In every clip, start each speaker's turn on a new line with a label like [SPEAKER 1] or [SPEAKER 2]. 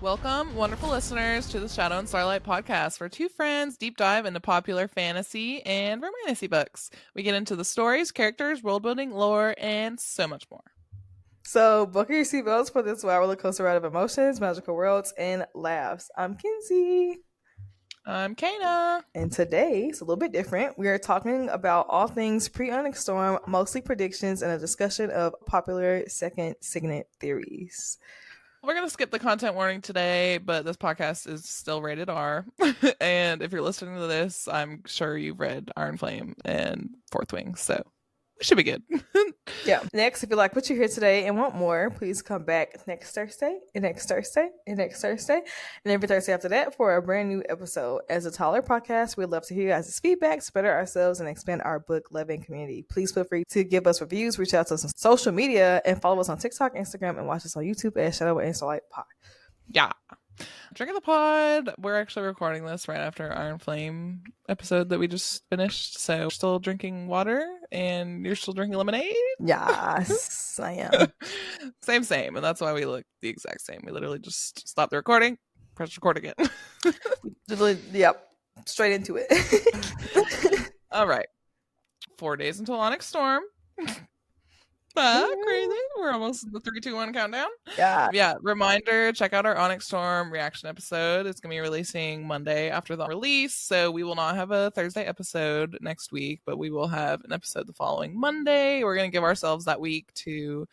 [SPEAKER 1] Welcome, wonderful listeners, to the Shadow and Starlight Podcast, where two friends deep dive into popular fantasy and romantasy books. We get into the stories, characters, world building, lore, and so much more.
[SPEAKER 2] So, buckle your seatbelts for this wild roller coaster ride of emotions, magical worlds, and laughs. I'm Kinsey.
[SPEAKER 1] I'm Kana.
[SPEAKER 2] And today, it's a little bit different. We are talking about all things pre-Onyx Storm, mostly predictions, and a discussion of popular second Signet theories.
[SPEAKER 1] We're going to skip the content warning today, but this podcast is still rated R. And if you're listening to this, I'm sure you've read Iron Flame and Fourth Wing, so it should be good.
[SPEAKER 2] Yeah. Next, if you like what you hear today and want more, please come back next Thursday, and next Thursday, and next Thursday, and every Thursday after that for a brand new episode. As a Taller podcast, we'd love to hear you guys' feedback to better ourselves and expand our book-loving community. Please feel free to give us reviews, reach out to us on social media, and follow us on TikTok, Instagram, and watch us on YouTube at Shadow and Starlight Pod.
[SPEAKER 1] Yeah. Drinking the Pod. We're actually recording this right after Iron Flame episode that we just finished. So we're still drinking water and you're still drinking lemonade?
[SPEAKER 2] Yes, I am.
[SPEAKER 1] Same. And that's why we look the exact same. We literally just stopped the recording, press record again.
[SPEAKER 2] Literally, yep. Straight into it.
[SPEAKER 1] All right. 4 days until Onyx Storm. Crazy. We're almost in the 3, 2, 1 countdown. Yeah. Reminder, check out our Onyx Storm reaction episode. It's going to be releasing Monday after the release. So we will not have a Thursday episode next week, but we will have an episode the following Monday. We're going to give ourselves that week to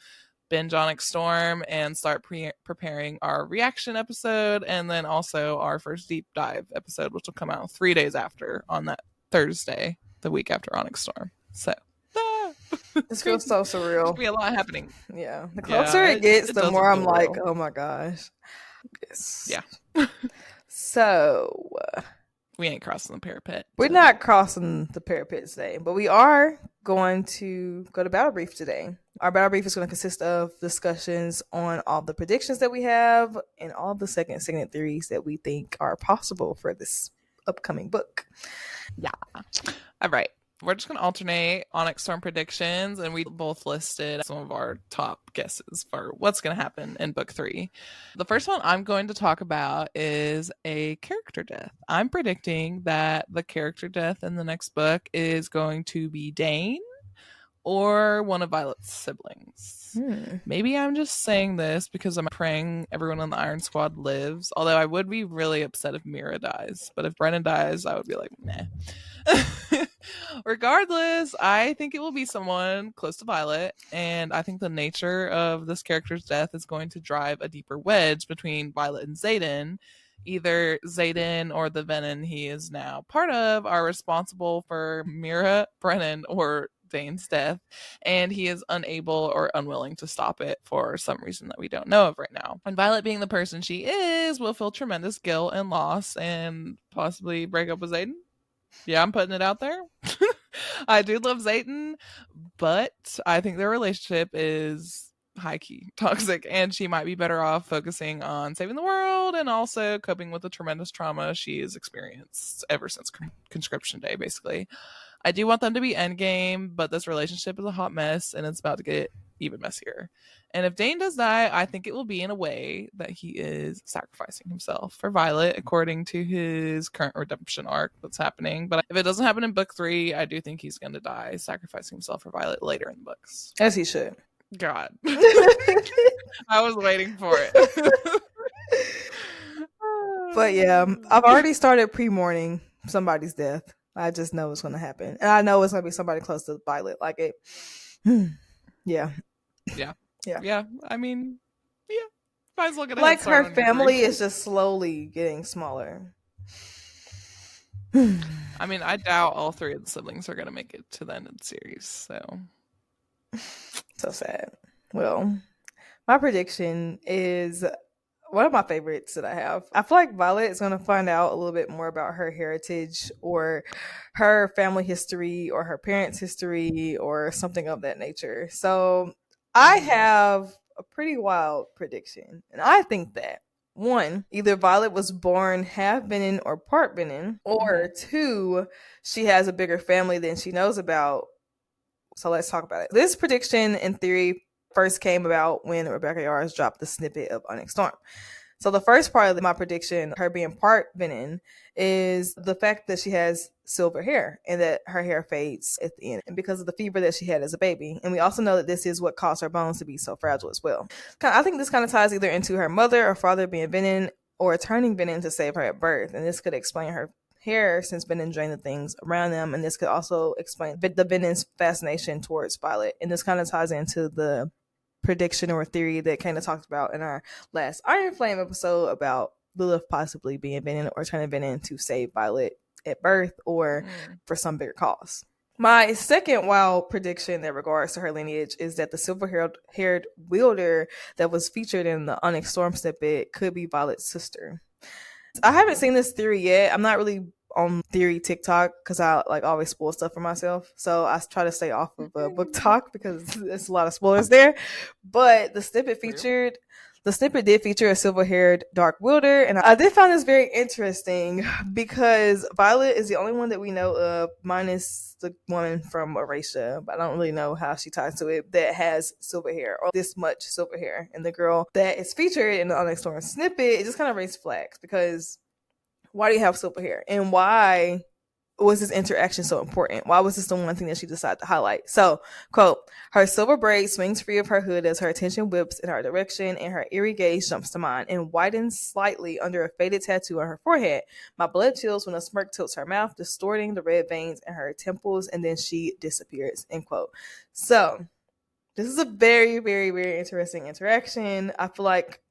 [SPEAKER 1] binge Onyx Storm and start preparing our reaction episode. And then also our first deep dive episode, which will come out 3 days after on that Thursday, the week after Onyx Storm. So.
[SPEAKER 2] This feels so surreal.
[SPEAKER 1] There's be a lot happening.
[SPEAKER 2] Yeah. The closer it gets, the more I'm like, oh my gosh.
[SPEAKER 1] Yes.
[SPEAKER 2] Yeah. So.
[SPEAKER 1] We ain't crossing the parapet.
[SPEAKER 2] We're not crossing the parapet today, but we are going to go to Battle Brief today. Our Battle Brief is going to consist of discussions on all the predictions that we have and all the second Signet theories that we think are possible for this upcoming book.
[SPEAKER 1] Yeah. All right. We're just going to alternate Onyx Storm predictions, and we both listed some of our top guesses for what's going to happen in book 3. The first one I'm going to talk about is a character death. I'm predicting that the character death in the next book is going to be Dane or one of Violet's siblings. Maybe I'm just saying this because I'm praying everyone on the Iron Squad lives, although I would be really upset if Mira dies. But if Brennan dies, I would be like, nah. Regardless, I think it will be someone close to Violet, and I think the nature of this character's death is going to drive a deeper wedge between Violet and Xaden. Either Xaden or the Venom he is now part of are responsible for Mira, Brennan, or Dane's death, and he is unable or unwilling to stop it for some reason that we don't know of right now. And Violet, being the person she is, will feel tremendous guilt and loss and possibly break up with Xaden. Yeah, I'm putting it out there. I do love Xaden, but I think their relationship is high-key toxic, and she might be better off focusing on saving the world and also coping with the tremendous trauma she has experienced ever since conscription day, basically. I do want them to be endgame, but this relationship is a hot mess, and it's about to get even messier. And if Dane does die, I think it will be in a way that he is sacrificing himself for Violet, according to his current redemption arc that's happening. But if it doesn't happen in book 3, I do think he's going to die, sacrificing himself for Violet later in the books.
[SPEAKER 2] As he should.
[SPEAKER 1] God. I was waiting for it.
[SPEAKER 2] But yeah, I've already started pre-mourning somebody's death. I just know it's going to happen. And I know it's going to be somebody close to Violet. Like it. Yeah. I mean, yeah. Might as well get like her family is just slowly getting smaller.
[SPEAKER 1] I mean, I doubt all 3 of the siblings are going to make it to the end of the series.
[SPEAKER 2] So sad. Well, my prediction is one of my favorites that I have. I feel like Violet is going to find out a little bit more about her heritage or her family history or her parents' history or something of that nature. So I have a pretty wild prediction. And I think that 1, either Violet was born half Venom or part Venom, or 2, she has a bigger family than she knows about. So let's talk about it. This prediction in theory first came about when Rebecca Yarros dropped the snippet of Onyx Storm. So the first part of my prediction, her being part Venom, is the fact that she has silver hair and that her hair fades at the end, and because of the fever that she had as a baby. And we also know that this is what caused her bones to be so fragile as well. I think this kind of ties either into her mother or father being Venom or turning Venom to save her at birth, and this could explain her hair since Venom drained the things around them, and this could also explain the Venom's fascination towards Violet. And this kind of ties into the prediction or theory that kind of talked about in our last Iron Flame episode about Lilith possibly being Venom or turning Venom to save Violet at birth or for some bigger cause. My second wild prediction in regards to her lineage is that the silver-haired wielder that was featured in the Onyx Storm snippet could be Violet's sister. I haven't seen this theory yet. I'm not really on theory TikTok because I always spoil stuff for myself. So I try to stay off of book talk because there's a lot of spoilers there. But the snippet did feature a silver-haired dark wielder, and I did find this very interesting because Violet is the only one that we know of, minus the woman from Erasure, but I don't really know how she ties to it, that has silver hair or this much silver hair. And the girl that is featured in the Onyx Storm snippet, it just kind of raised flags because why do you have silver hair? And why was this interaction so important? Why was this the one thing that she decided to highlight? So, quote, her silver braid swings free of her hood as her attention whips in her direction, and her eerie gaze jumps to mine and widens slightly under a faded tattoo on her forehead. My blood chills when a smirk tilts her mouth, distorting the red veins in her temples, and then she disappears, end quote. So, this is a very, very, very interesting interaction. I feel like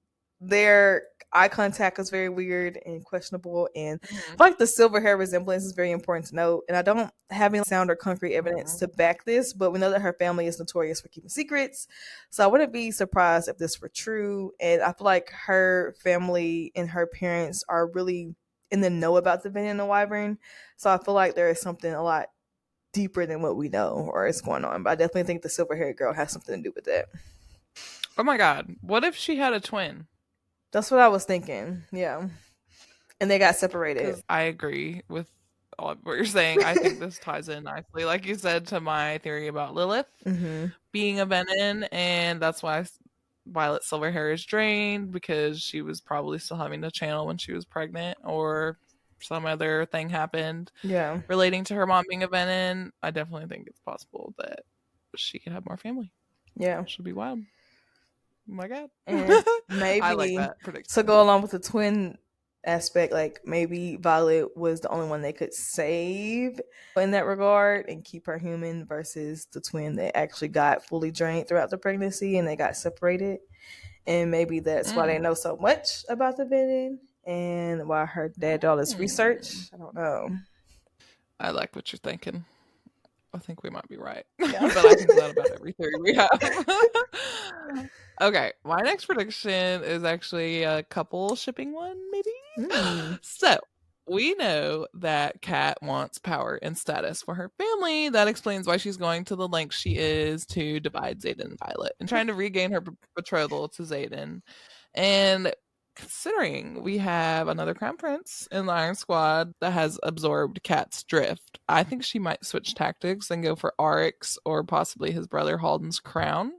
[SPEAKER 2] their eye contact is very weird and questionable, and I feel like the silver hair resemblance is very important to note. And I don't have any sound or concrete evidence to back this, but we know that her family is notorious for keeping secrets, so I wouldn't be surprised if this were true. And I feel like her family and her parents are really in the know about the Venom and the Wyvern, so I feel like there is something a lot deeper than what we know or is going on. But I definitely think the silver haired girl has something to do with that.
[SPEAKER 1] Oh my god, what if she had a twin?
[SPEAKER 2] That's what I was thinking. Yeah. And they got separated.
[SPEAKER 1] I agree with all of what you're saying. I think this ties in nicely, like you said, to my theory about Lilith being a Venom, and that's why Violet's silver hair is drained, because she was probably still having to channel when she was pregnant, or some other thing happened relating to her mom being a Venom. I definitely think it's possible that she could have more family.
[SPEAKER 2] Yeah.
[SPEAKER 1] It should be wild. Oh my god.
[SPEAKER 2] And maybe
[SPEAKER 1] I like that prediction.
[SPEAKER 2] to go along with the twin aspect, like maybe Violet was the only one they could save in that regard and keep her human, versus the twin that actually got fully drained throughout the pregnancy and they got separated. And maybe that's why they know so much about the Venom and why her dad did all this research. I don't know.
[SPEAKER 1] I like what you're thinking. I think we might be right. Yeah. But I think that about every theory we have. Okay, my next prediction is actually a couple shipping one, maybe? So, we know that Kat wants power and status for her family. That explains why she's going to the length she is to divide Xaden and Violet and trying to regain her betrothal to Xaden. And considering we have another crown prince in the Iron Squad that has absorbed Kat's drift, I think she might switch tactics and go for Oryx or possibly his brother Halden's crown.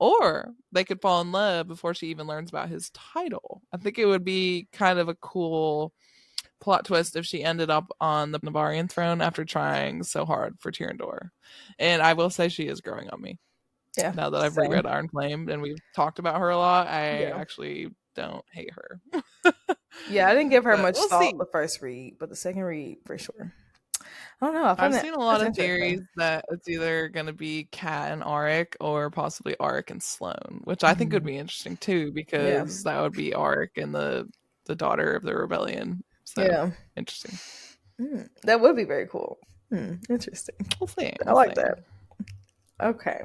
[SPEAKER 1] Or they could fall in love before she even learns about his title. I think it would be kind of a cool plot twist if she ended up on the Navarian throne after trying so hard for Tyrandor. And I will say she is growing on me. Yeah. Now that I've reread Iron Flame and we've talked about her a lot, I actually don't hate her.
[SPEAKER 2] Yeah, I didn't give her much thought the first read, but the second read for sure. I don't know.
[SPEAKER 1] I've seen a lot of theories that it's either going to be Kat and Auric or possibly Auric and Sloane, which I think would be interesting too, because that would be Auric and the daughter of the rebellion. So interesting.
[SPEAKER 2] That would be very cool. Interesting.
[SPEAKER 1] We'll see.
[SPEAKER 2] I like that. Okay.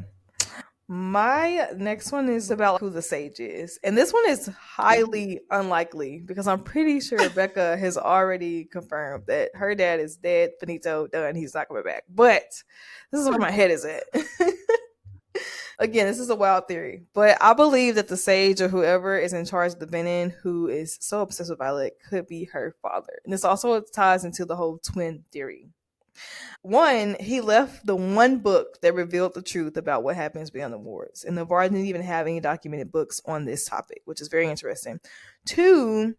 [SPEAKER 2] My next one is about who the sage is. And this one is highly unlikely because I'm pretty sure Rebecca has already confirmed that her dad is dead, finito, done, he's not coming back. But this is where my head is at. Again, this is a wild theory, but I believe that the sage or whoever is in charge of the Venom, who is so obsessed with Violet, could be her father. And this also ties into the whole twin theory. One, he left the one book that revealed the truth about what happens beyond the wards. And Navarre didn't even have any documented books on this topic, which is very interesting. Two,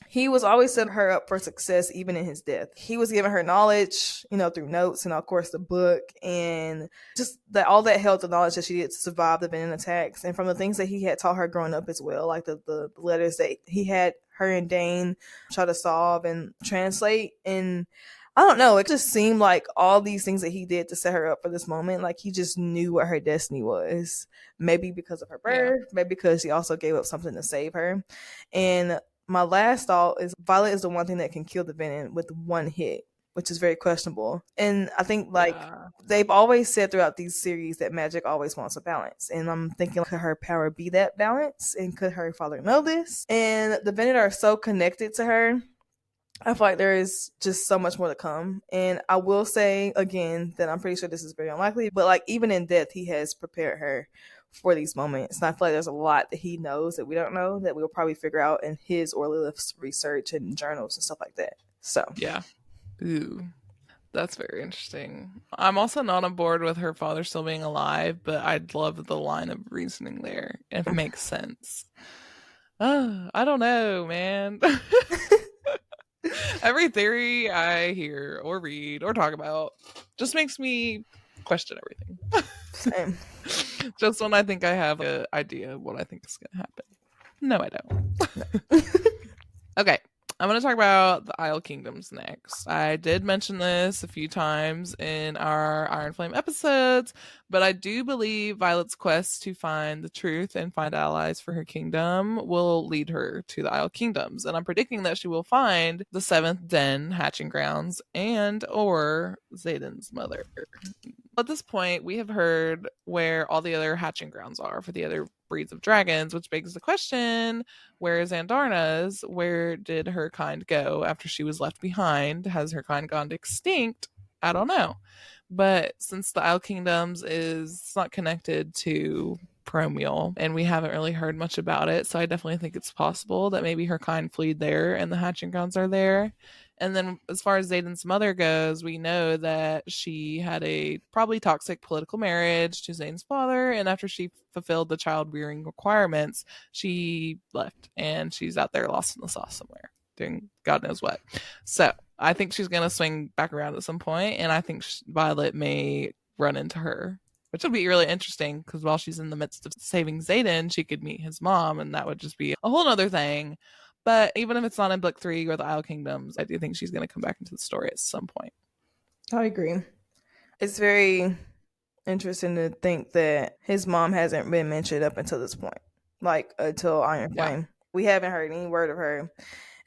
[SPEAKER 2] he was always setting her up for success even in his death. He was giving her knowledge, through notes and of course the book, and just that all that held the knowledge that she did to survive the Venom attacks, and from the things that he had taught her growing up as well, like the letters that he had her and Dane try to solve and translate. And I don't know, it just seemed like all these things that he did to set her up for this moment, like he just knew what her destiny was. Maybe because of her birth, maybe because he also gave up something to save her. And my last thought is Violet is the one thing that can kill the Venom with one hit, which is very questionable. And I think they've always said throughout these series that magic always wants a balance. And I'm thinking, could her power be that balance? And could her father know this? And the Venom are so connected to her. I feel like there is just so much more to come. And I will say again that I'm pretty sure this is very unlikely, but like even in death, he has prepared her for these moments. And I feel like there's a lot that he knows that we don't know that we'll probably figure out in his or Lilith's research and journals and stuff like that. So
[SPEAKER 1] yeah. Ooh, that's very interesting. I'm also not on board with her father still being alive, but I'd love the line of reasoning there. It makes sense. I don't know, man. Every theory I hear or read or talk about just makes me question everything.
[SPEAKER 2] Same.
[SPEAKER 1] Just when I think I have an idea of what I think is going to happen. No, I don't. Okay, I'm going to talk about the Isle Kingdoms next. I did mention this a few times in our Iron Flame episodes, but I do believe Violet's quest to find the truth and find allies for her kingdom will lead her to the Isle Kingdoms. And I'm predicting that she will find the 7th Den hatching grounds and or Xaden's mother. At this point, we have heard where all the other hatching grounds are for the other breeds of dragons, which begs the question, where is Andarna's? Where did her kind go after she was left behind? Has her kind gone extinct? I don't know. But since the Isle Kingdoms is not connected to Promiel, and we haven't really heard much about it, so I definitely think it's possible that maybe her kind fled there and the hatching grounds are there. And then as far as Xaden's mother goes, we know that she had a probably toxic political marriage to Xaden's father, and after she fulfilled the child rearing requirements, she left, and she's out there lost in the sauce somewhere, doing God knows what. So I think she's going to swing back around at some point, and I think Violet may run into her, which would be really interesting, because while she's in the midst of saving Xaden, she could meet his mom, and that would just be a whole nother thing. But even if it's not in book 3 or the Isle Kingdoms, I do think she's going to come back into the story at some point.
[SPEAKER 2] I agree. It's very interesting to think that his mom hasn't been mentioned up until this point, like until Iron Flame. Yeah. We haven't heard any word of her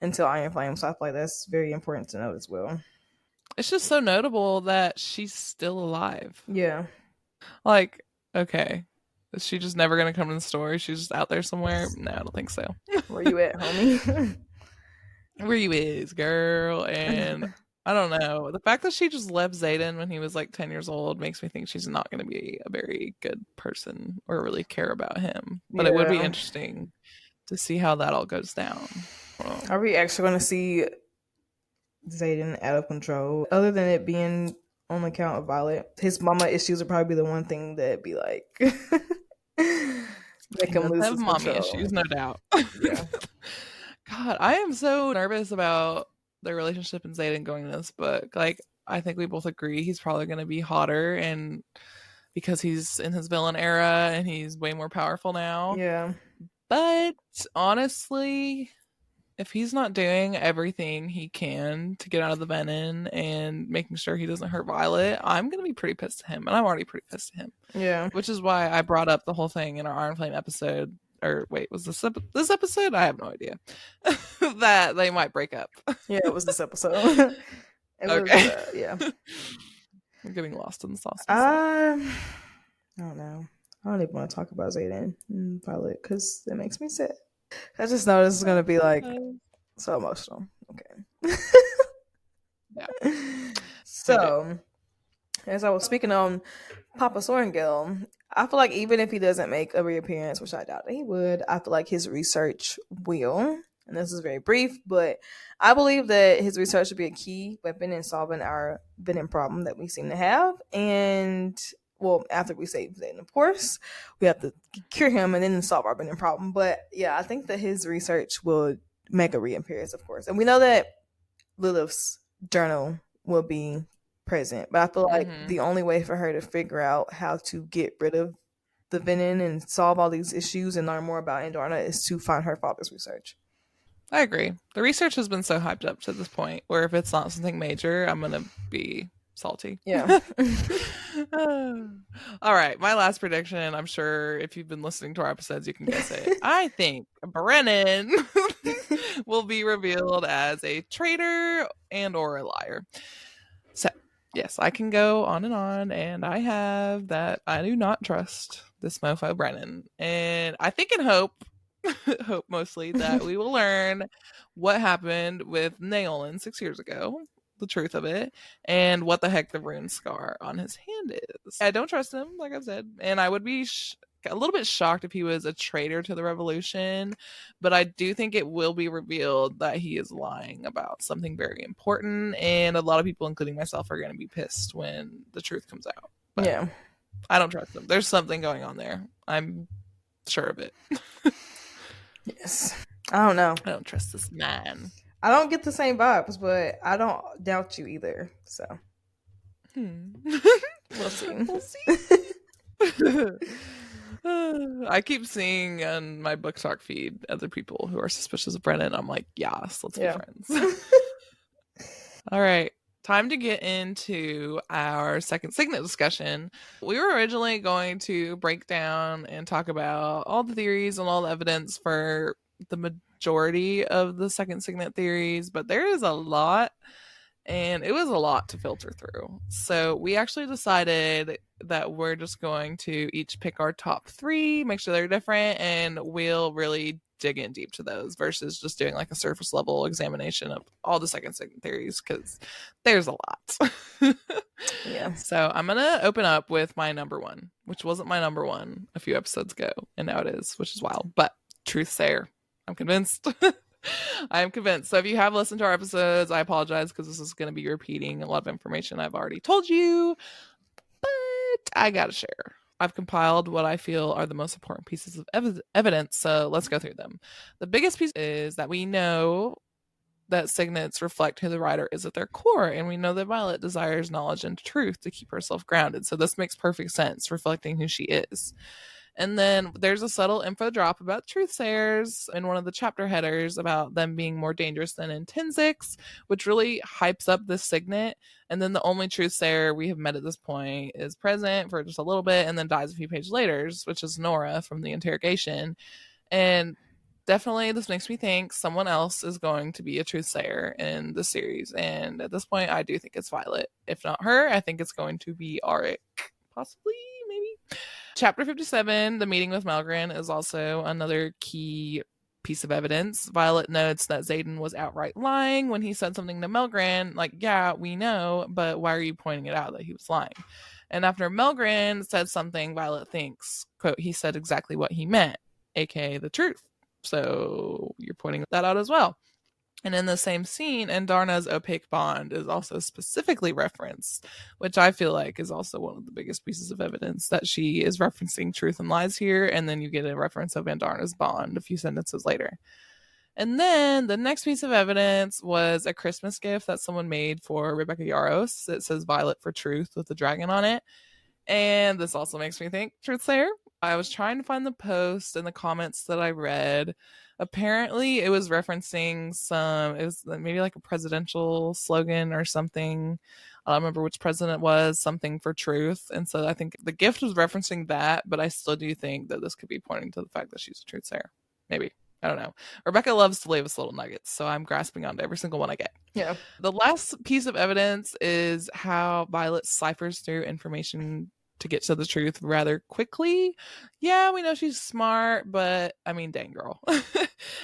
[SPEAKER 2] until Iron Flame, so I feel like that's very important to note as well.
[SPEAKER 1] It's just so notable that she's still alive.
[SPEAKER 2] Yeah.
[SPEAKER 1] Like, okay. Is she just never going to come to the story? She's just out there somewhere? No, I don't think so.
[SPEAKER 2] Where you at, homie?
[SPEAKER 1] Where you is, girl? And I don't know. The fact that she just left Xaden when he was like 10 years old makes me think she's not going to be a very good person or really care about him. But it would be interesting to see how that all goes down. Well,
[SPEAKER 2] are we actually going to see Xaden out of control? Other than it being on account of Violet, his mama issues would probably be the one thing that'd be like make him lose his
[SPEAKER 1] mommy issues, no doubt.
[SPEAKER 2] Yeah.
[SPEAKER 1] God, I am so nervous about their relationship and Xaden going in this book. Like, I think we both agree he's probably going to be hotter, and because he's in his villain era and he's way more powerful now.
[SPEAKER 2] Yeah.
[SPEAKER 1] But honestly, if he's not doing everything he can to get out of the venom and making sure he doesn't hurt Violet, I'm going to be pretty pissed at him. And I'm already pretty pissed at him.
[SPEAKER 2] Yeah.
[SPEAKER 1] Which is why I brought up the whole thing in our Iron Flame episode. Or wait, was this episode? I have no idea. That they might break up.
[SPEAKER 2] Yeah, it was this episode.
[SPEAKER 1] Okay.
[SPEAKER 2] Yeah.
[SPEAKER 1] I'm getting lost in the sauce.
[SPEAKER 2] I don't know. I don't even want to talk about Xaden and Violet because it makes me sad. I just know this is going to be like so emotional. Okay.
[SPEAKER 1] Yeah.
[SPEAKER 2] So, as I was speaking on Papa Sorrengill, I feel like even if he doesn't make a reappearance, which I doubt that he would, I feel like his research will. and this is very brief, but I believe that his research should be a key weapon in solving our venom problem that we seem to have. And well, after we save Zayden, of course, we have to cure him and then solve our venom problem. But yeah, I think that his research will make a reappearance, of course. And we know that Lilith's journal will be present, but I feel like the only way for her to figure out how to get rid of the venom and solve all these issues and learn more about Andarna is to find her father's research.
[SPEAKER 1] I agree. The research has been so hyped up to this point where if it's not something major, I'm going to be salty.
[SPEAKER 2] Yeah.
[SPEAKER 1] All right. My last prediction, I'm sure if you've been listening to our episodes, you can guess it. I think Brennan will be revealed as a traitor and or a liar. So, yes, I can go on, and I have that I do not trust this mofo Brennan. And I think and hope mostly that we will learn what happened with Naolin 6 years ago, the truth of it, and what the heck the rune scar on his hand is. I don't trust him, like I've said, and I would be a little bit shocked if he was a traitor to the revolution, but I do think it will be revealed that he is lying about something very important, and a lot of people, including myself, are going to be pissed when the truth comes out. But yeah, I don't trust him. There's something going on there. I'm sure of it.
[SPEAKER 2] Yes. I don't know.
[SPEAKER 1] I don't trust this man.
[SPEAKER 2] I don't get the same vibes, but I don't doubt you either. So we'll see.
[SPEAKER 1] We'll see. I keep seeing on my book talk feed other people who are suspicious of Brennan. I'm like, yes, let's be friends. All right. Time to get into our second Signet discussion. We were originally going to break down and talk about all the theories and all the evidence for the majority of the second Signet theories, but there is a lot, and it was a lot to filter through. So we actually decided that we're just going to each pick our top 3, make sure they're different, and we'll really dig in deep to those versus just doing like a surface level examination of all the second Signet theories, because there's a lot.
[SPEAKER 2] Yeah.
[SPEAKER 1] So I'm gonna open up with my number 1, which wasn't my number 1 a few episodes ago, and now it is, which is wild. But truth's there. I'm convinced. I am convinced. So if you have listened to our episodes, I apologize because this is going to be repeating a lot of information I've already told you, but I gotta share. I've compiled what I feel are the most important pieces of evidence, so let's go through them. The biggest piece is that we know that signets reflect who the writer is at their core, and we know that Violet desires knowledge and truth to keep herself grounded, so this makes perfect sense, reflecting who she is. And then there's a subtle info drop about truthsayers in one of the chapter headers about them being more dangerous than intrinsics, which really hypes up this signet. And then the only truthsayer we have met at this point is present for just a little bit and then dies a few pages later, which is Nora from the interrogation. And definitely this makes me think someone else is going to be a truthsayer in the series. And at this point, I do think it's Violet. If not her, I think it's going to be Auric. Possibly, maybe. Chapter 57, the meeting with Malgren, is also another key piece of evidence. Violet notes that Zayden was outright lying when he said something to Malgren, like, yeah, we know, but why are you pointing it out that he was lying? And after Malgren said something, Violet thinks, quote, he said exactly what he meant, aka the truth. So you're pointing that out as well. And in the same scene, Andarna's opaque bond is also specifically referenced, which I feel like is also one of the biggest pieces of evidence that she is referencing truth and lies here. And then you get a reference of Andarna's bond a few sentences later. And then the next piece of evidence was a Christmas gift that someone made for Rebecca Yaros. It says Violet for Truth with a dragon on it. And this also makes me think Truthsayer. I was trying to find the post and the comments that I read. Apparently, it was referencing it was maybe like a presidential slogan or something. I don't remember which president it was, something for truth. And so I think the gift was referencing that, but I still do think that this could be pointing to the fact that she's a truthsayer. Maybe. I don't know. Rebecca loves to leave us little nuggets, so I'm grasping onto every single one I get.
[SPEAKER 2] Yeah.
[SPEAKER 1] The last piece of evidence is how Violet ciphers through information to get to the truth rather quickly. Yeah, we know she's smart, but I mean, dang girl.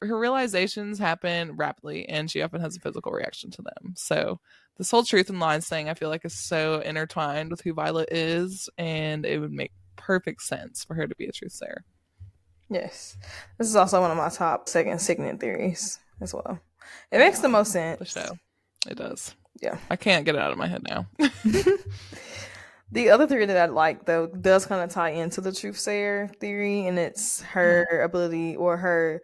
[SPEAKER 1] Her realizations happen rapidly, and she often has a physical reaction to them. So this whole truth and lies thing, I feel like, is so intertwined with who Violet is, and it would make perfect sense for her to be a truthsayer.
[SPEAKER 2] Yes. This is also one of my top second Signet theories. as well. It makes the most
[SPEAKER 1] The
[SPEAKER 2] sense.
[SPEAKER 1] show. It does.
[SPEAKER 2] Yeah.
[SPEAKER 1] I can't get it out of my head now.
[SPEAKER 2] The other theory that I like, though, does kind of tie into the truth sayer theory, and it's her ability or her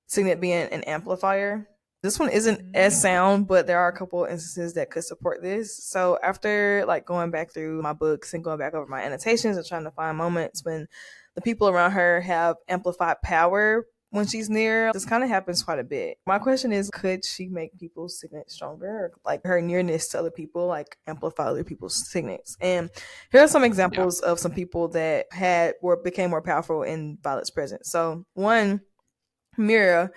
[SPEAKER 2] Signet being an amplifier. This one isn't as sound, but there are a couple instances that could support this. So after like going back through my books and going back over my annotations and trying to find moments when the people around her have amplified power when she's near, this kind of happens quite a bit. My question is, could she make people's signet stronger? Or, like her nearness to other people, like amplify other people's signets? And here are some examples of some people that had or became more powerful in Violet's presence. So one, Mira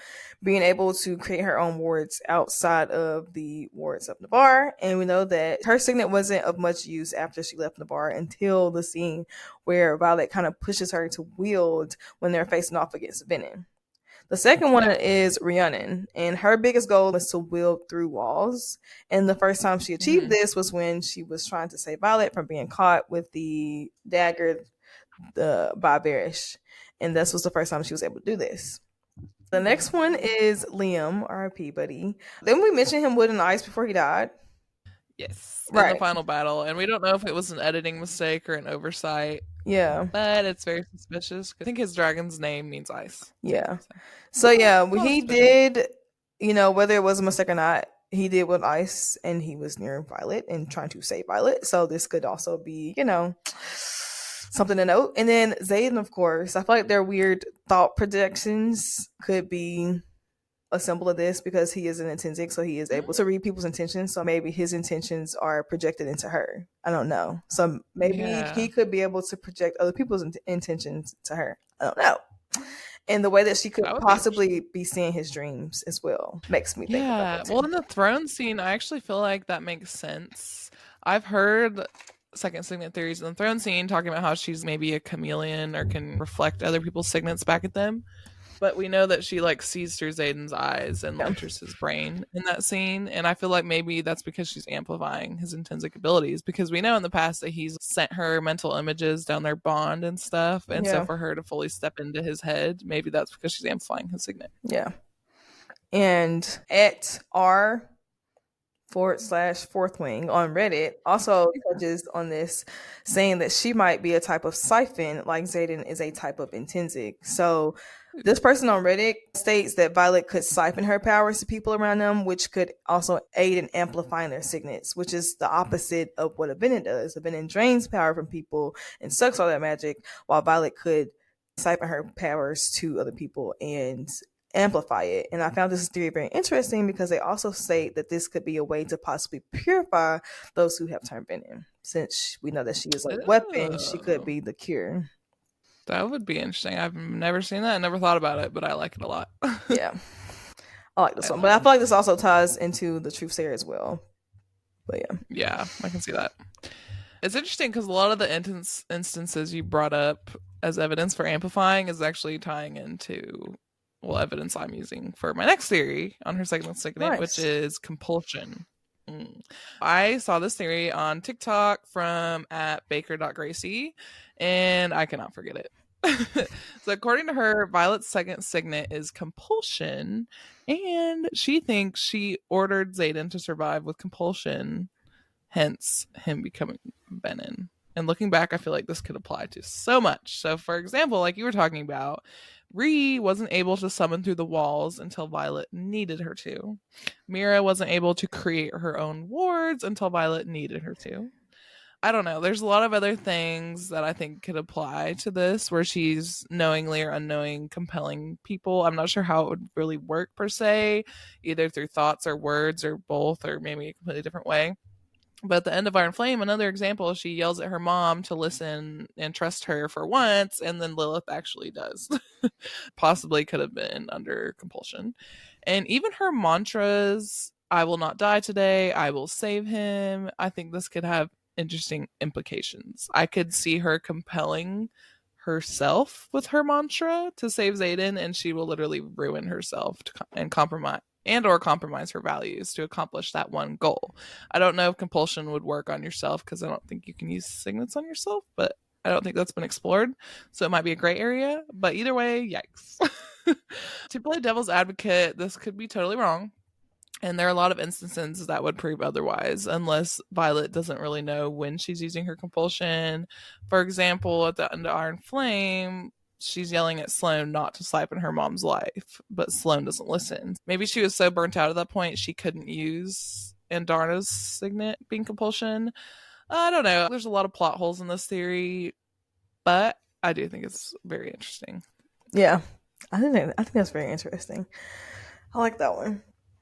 [SPEAKER 2] being able to create her own wards outside of the wards of Navarre. And we know that her signet wasn't of much use after she left Navarre until the scene where Violet kind of pushes her to wield when they're facing off against Venom. The second one is Rhiannon, and her biggest goal was to wield through walls. And the first time she achieved this was when she was trying to save Violet from being caught with the dagger by Barish. And this was the first time she was able to do this. The next one is Liam, RIP, buddy. Then we mentioned him wood and ice before he died.
[SPEAKER 1] Yes, in the final battle. And we don't know if it was an editing mistake or an oversight.
[SPEAKER 2] Yeah.
[SPEAKER 1] But it's very suspicious. I think his dragon's name means ice.
[SPEAKER 2] Yeah. So yeah, he did, whether it was a mistake or not, he did with ice and he was near Violet and trying to save Violet. So this could also be, something to note. And then Xaden, of course, I feel like their weird thought projections could be a symbol of this because he is an intrinsic, so he is able to read people's intentions. So maybe his intentions are projected into her. I don't know. So maybe he could be able to project other people's intentions to her. I don't know. And the way that she could possibly be seeing his dreams as well makes me think about that.
[SPEAKER 1] Well, in the throne scene, I actually feel like that makes sense. I've heard second signet theories in the throne scene talking about how she's maybe a chameleon or can reflect other people's signets back at them. But we know that she like sees through Xaden's eyes and enters his brain in that scene. And I feel like maybe that's because she's amplifying his intrinsic abilities, because we know in the past that he's sent her mental images down their bond and stuff. And so for her to fully step into his head, maybe that's because she's amplifying his signet.
[SPEAKER 2] Yeah. And at R /4th wing on Reddit also touches on this, saying that she might be a type of siphon like Xaden is a type of intrinsic. So this person on Reddit states that Violet could siphon her powers to people around them, which could also aid in amplifying their signets, which is the opposite of what a Venom does. A Venom drains power from people and sucks all that magic, while Violet could siphon her powers to other people and amplify it. And I found this theory very interesting because they also state that this could be a way to possibly purify those who have turned Venom. Since we know that she is a weapon, she could be the cure.
[SPEAKER 1] That would be interesting. I've never seen that. I never thought about it, but I like it a lot.
[SPEAKER 2] Yeah. I like this one. But I feel like this also ties into the truth sayer as well. But yeah.
[SPEAKER 1] Yeah, I can see that. It's interesting because a lot of the instances you brought up as evidence for amplifying is actually tying into evidence I'm using for my next theory on her signet, which is compulsion. I saw this theory on TikTok from @baker.gracie, and I cannot forget it. So according to her, Violet's second signet is compulsion, and she thinks she ordered Xaden to survive with compulsion, hence him becoming Venom. And looking back, I feel like this could apply to so much. So for example, like you were talking about, Rhi wasn't able to summon through the walls until Violet needed her to. Mira wasn't able to create her own wards until Violet needed her to. I don't know. There's a lot of other things that I think could apply to this, where she's knowingly or unknowing compelling people. I'm not sure how it would really work per se, either through thoughts or words or both, or maybe a completely different way. But at the end of Iron Flame, another example, she yells at her mom to listen and trust her for once, and then Lilith actually does. Possibly could have been under compulsion. And even her mantras, I will not die today, I will save him, I think this could have interesting implications. I could see her compelling herself with her mantra to save Xaden, and she will literally ruin herself and compromise her values to accomplish that one goal. I don't know if compulsion would work on yourself, because I don't think you can use signets on yourself, but I don't think that's been explored. So it might be a gray area, but either way, yikes. To play devil's advocate, this could be totally wrong. And there are a lot of instances that would prove otherwise, unless Violet doesn't really know when she's using her compulsion. For example, at the end of Iron Flame, she's yelling at Sloane not to siphon her mom's life, but Sloane doesn't listen. Maybe she was so burnt out at that point she couldn't use Andarna's Signet being compulsion. I don't know. There's a lot of plot holes in this theory, but I do think it's very interesting.
[SPEAKER 2] Yeah, I think that's very interesting. I like that one.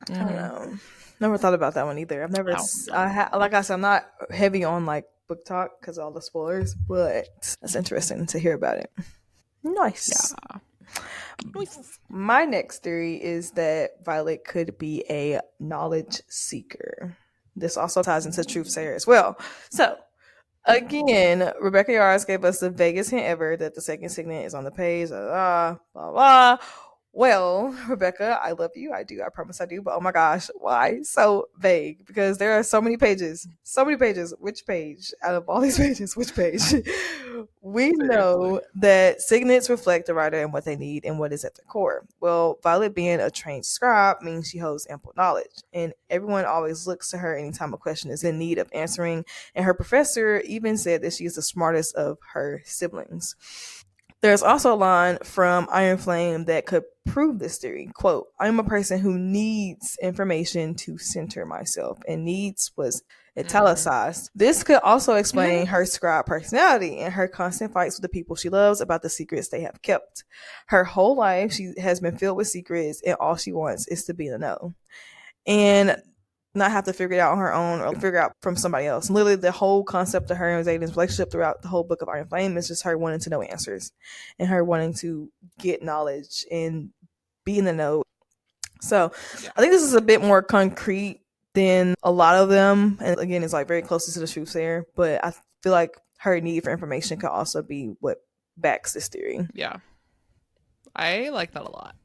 [SPEAKER 2] I don't know. Never thought about that one either. I've never. Like I said, I'm not heavy on like book talk because of all the spoilers, but that's interesting to hear about it. Nice.
[SPEAKER 1] Yeah.
[SPEAKER 2] My next theory is that Violet could be a knowledge seeker. This also ties into Truth Sayer as well. So, again, Rebecca Yarros gave us the vaguest hint ever that the second Signet is on the page. Blah, blah, blah. Well, Rebecca, I love you. I do. I promise I do. But oh my gosh, why so vague? Because there are so many pages. So many pages. Which page? Out of all these pages, which page? We know that signets reflect the writer and what they need and what is at the core. Well, Violet being a trained scribe means she holds ample knowledge. And everyone always looks to her anytime a question is in need of answering. And her professor even said that she is the smartest of her siblings. There's also a line from Iron Flame that could prove this theory. Quote, I'm a person who needs information to center myself. And needs was italicized. This could also explain her scribe personality and her constant fights with the people she loves about the secrets they have kept. Her whole life, she has been filled with secrets, and all she wants is to be in the know. And not have to figure it out on her own or figure out from somebody else. Literally, the whole concept of her and Xaden's relationship throughout the whole book of Iron Flame is just her wanting to know answers and her wanting to get knowledge and be in the know. So I think this is a bit more concrete than a lot of them. And again, it's like very close to the truth there. But I feel like her need for information could also be what backs this theory.
[SPEAKER 1] Yeah. I like that a lot.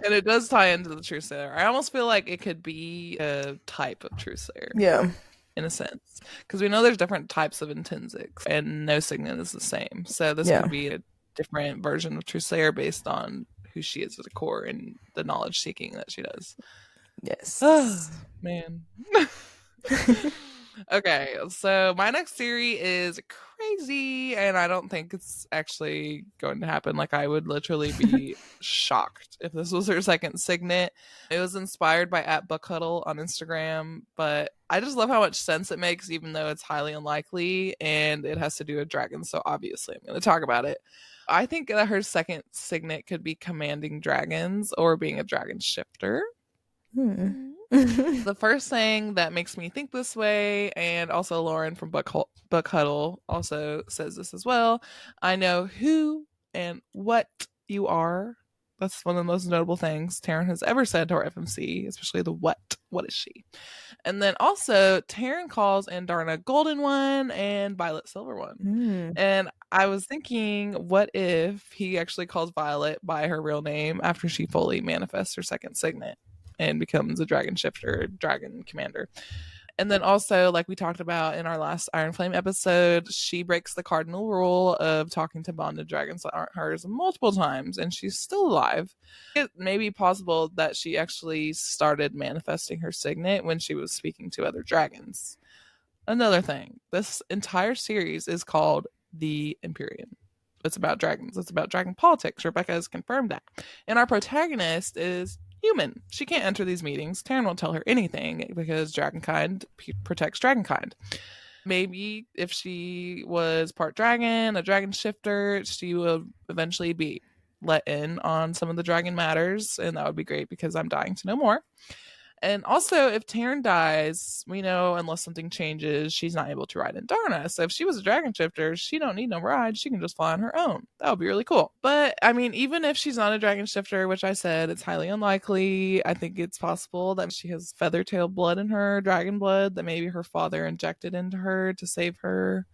[SPEAKER 1] And it does tie into the Truth Sayer. I almost feel like it could be a type of Truth Sayer.
[SPEAKER 2] Yeah.
[SPEAKER 1] In a sense. Because we know there's different types of intrinsics, and no Signet is the same. So this could be a different version of Truth Sayer based on who she is at the core and the knowledge seeking that she does.
[SPEAKER 2] Yes.
[SPEAKER 1] Oh, man. Okay, so my next theory is crazy, and I don't think it's actually going to happen. Like, I would literally be shocked if this was her second Signet. It was inspired by @BookHuddle on Instagram, but I just love how much sense it makes, even though it's highly unlikely, and it has to do with dragons, so obviously I'm going to talk about it. I think that her second Signet could be commanding dragons or being a dragon shifter. The first thing that makes me think this way, and also Lauren from Book Huddle also says this as well, I know who and what you are. That's one of the most notable things Taryn has ever said to our FMC, especially the what. What is she? And then also, Taryn calls Andarna Golden One and Violet Silver One. And I was thinking, what if he actually calls Violet by her real name after she fully manifests her second Signet and becomes a dragon shifter, dragon commander. And then also, like we talked about in our last Iron Flame episode, she breaks the cardinal rule of talking to bonded dragons that aren't hers multiple times, and she's still alive. It may be possible that she actually started manifesting her Signet when she was speaking to other dragons. Another thing, this entire series is called The Empyrean. It's about dragons. It's about dragon politics. Rebecca has confirmed that. And our protagonist is human. She can't enter these meetings. Taryn won't tell her anything because dragonkind protects dragonkind. Maybe if she was part dragon, a dragon shifter, she will eventually be let in on some of the dragon matters, and that would be great because I'm dying to know more. And also, if Taryn dies, we know unless something changes, she's not able to ride Andarna. So if she was a dragon shifter, she don't need no ride. She can just fly on her own. That would be really cool. But, I mean, even if she's not a dragon shifter, which I said it's highly unlikely, I think it's possible that she has feathertail blood in her, dragon blood, that maybe her father injected into her to save her.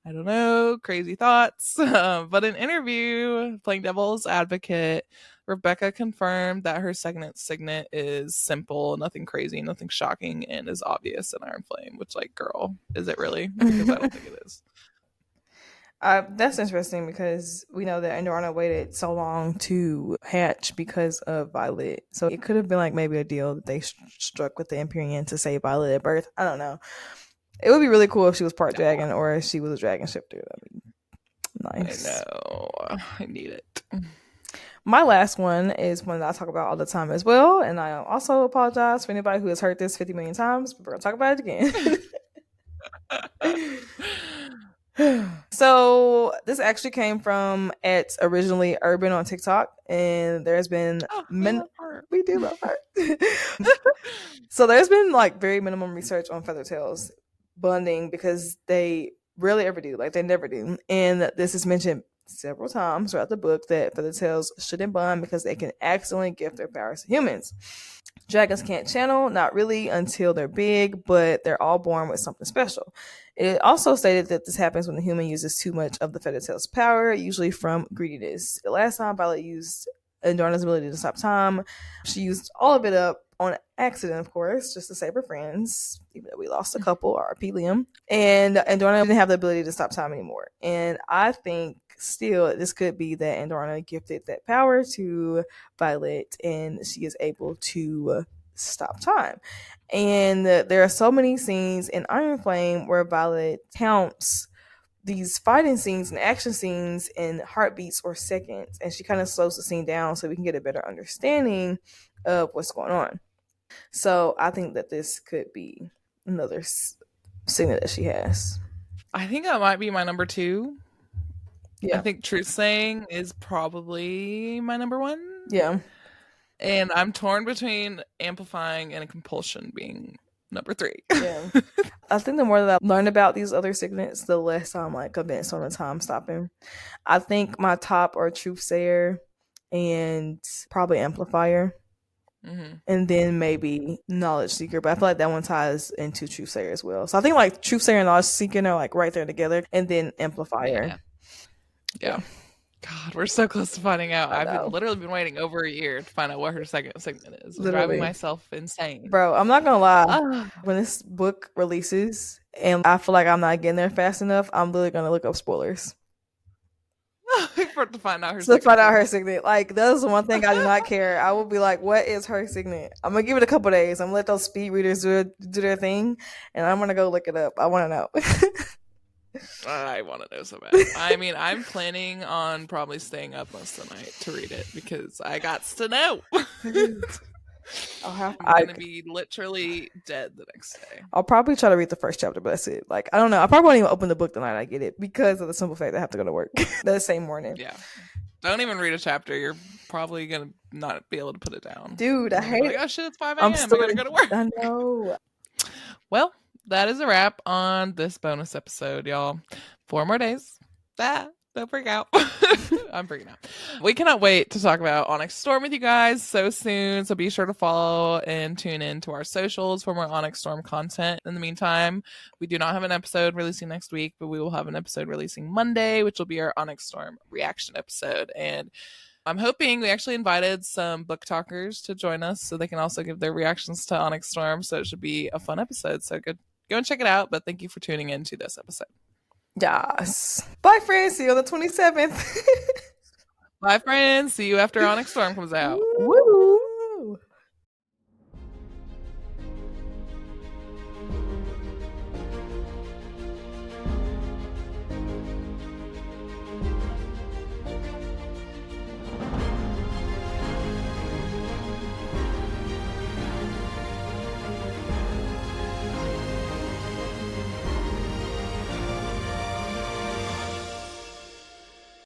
[SPEAKER 1] I don't know, crazy thoughts. But in an interview, playing devil's advocate, Rebecca confirmed that her second Signet is simple, nothing crazy, nothing shocking, and is obvious in Iron Flame, which, like, girl, is it really? Because I don't think it is.
[SPEAKER 2] That's interesting because we know that Andorna waited so long to hatch because of Violet. So it could have been like maybe a deal that they struck with the Empyrean to save Violet at birth. I don't know. It would be really cool if she was part dragon or if she was a dragon shifter. That'd be nice.
[SPEAKER 1] I know. I need it.
[SPEAKER 2] My last one is one that I talk about all the time as well. And I also apologize for anybody who has heard this 50 million times, but we're going to talk about it again. So this actually came from at originally Urban on TikTok. And there's been... we do love her. So there's been like very minimum research on Feathertails bonding because they rarely ever do. Like they never do. And this is mentioned several times throughout the book that Feathertails shouldn't bond because they can accidentally give their powers to humans. Dragons can't channel, not really until they're big, but they're all born with something special. It also stated that this happens when the human uses too much of the Feathertail's power, usually from greediness. The last time Violet used Andorna's ability to stop time, she used all of it up on accident, of course, just to save her friends, even though we lost a couple, R.I.P. Liam. And Andorna didn't have the ability to stop time anymore. And I think still this could be that Andorna gifted that power to Violet and she is able to stop time. And there are so many scenes in Iron Flame where Violet counts these fighting scenes and action scenes in heartbeats or seconds, and she kind of slows the scene down so we can get a better understanding of what's going on. So I think that this could be another signet that she has.
[SPEAKER 1] I think that might be my number 2.
[SPEAKER 2] Yeah.
[SPEAKER 1] I think Truth Saying is probably my number 1.
[SPEAKER 2] Yeah.
[SPEAKER 1] And I'm torn between Amplifying and Compulsion being number 3.
[SPEAKER 2] Yeah. I think the more that I learn about these other signets, the less I'm like convinced on the time stopping. I think my top are Truth Sayer and probably Amplifier. Mm-hmm. And then maybe Knowledge Seeker, but I feel like that one ties into Truth Sayer as well. So I think like Truth Sayer and Knowledge Seeker are like right there together, and then Amplifier.
[SPEAKER 1] Yeah. God, we're so close to finding out. I've literally been waiting over a year to find out what her second signet is. I'm driving myself insane.
[SPEAKER 2] Bro, I'm not gonna lie. When this book releases and I feel like I'm not getting there fast enough, I'm literally gonna look up spoilers.
[SPEAKER 1] To find out
[SPEAKER 2] her signet. Like, that's one thing I do not care. I will be like, what is her signet? I'm gonna give it a couple days. I'm gonna let those speed readers do their thing, and I'm gonna go look it up. I want to know.
[SPEAKER 1] I want to know so bad. I mean, I'm planning on probably staying up most of the night to read it because I got to know. I'm gonna be literally dead the next day.
[SPEAKER 2] I'll probably try to read the first chapter, but that's it. Like, I don't know. I probably won't even open the book the night I get it because of the simple fact that I have to go to work the same morning.
[SPEAKER 1] Yeah. Don't even read a chapter. You're probably gonna not be able to put it down.
[SPEAKER 2] Dude, I hate it.
[SPEAKER 1] Oh shit, it's 5 a.m. I gotta go to work.
[SPEAKER 2] I know.
[SPEAKER 1] Well, that is a wrap on this bonus episode, y'all. 4 more days. Don't freak out. I'm freaking out. We cannot wait to talk about Onyx Storm with you guys so soon. So be sure to follow and tune in to our socials for more Onyx Storm content. In the meantime, we do not have an episode releasing next week, but we will have an episode releasing Monday, which will be our Onyx Storm reaction episode. And I'm hoping we actually invited some book talkers to join us so they can also give their reactions to Onyx Storm. So it should be a fun episode. So go and check it out. But thank you for tuning in to this episode.
[SPEAKER 2] Yes. Bye, friends. See you on the 27th.
[SPEAKER 1] Bye, friends. See you after Onyx Storm comes out.
[SPEAKER 2] Woo!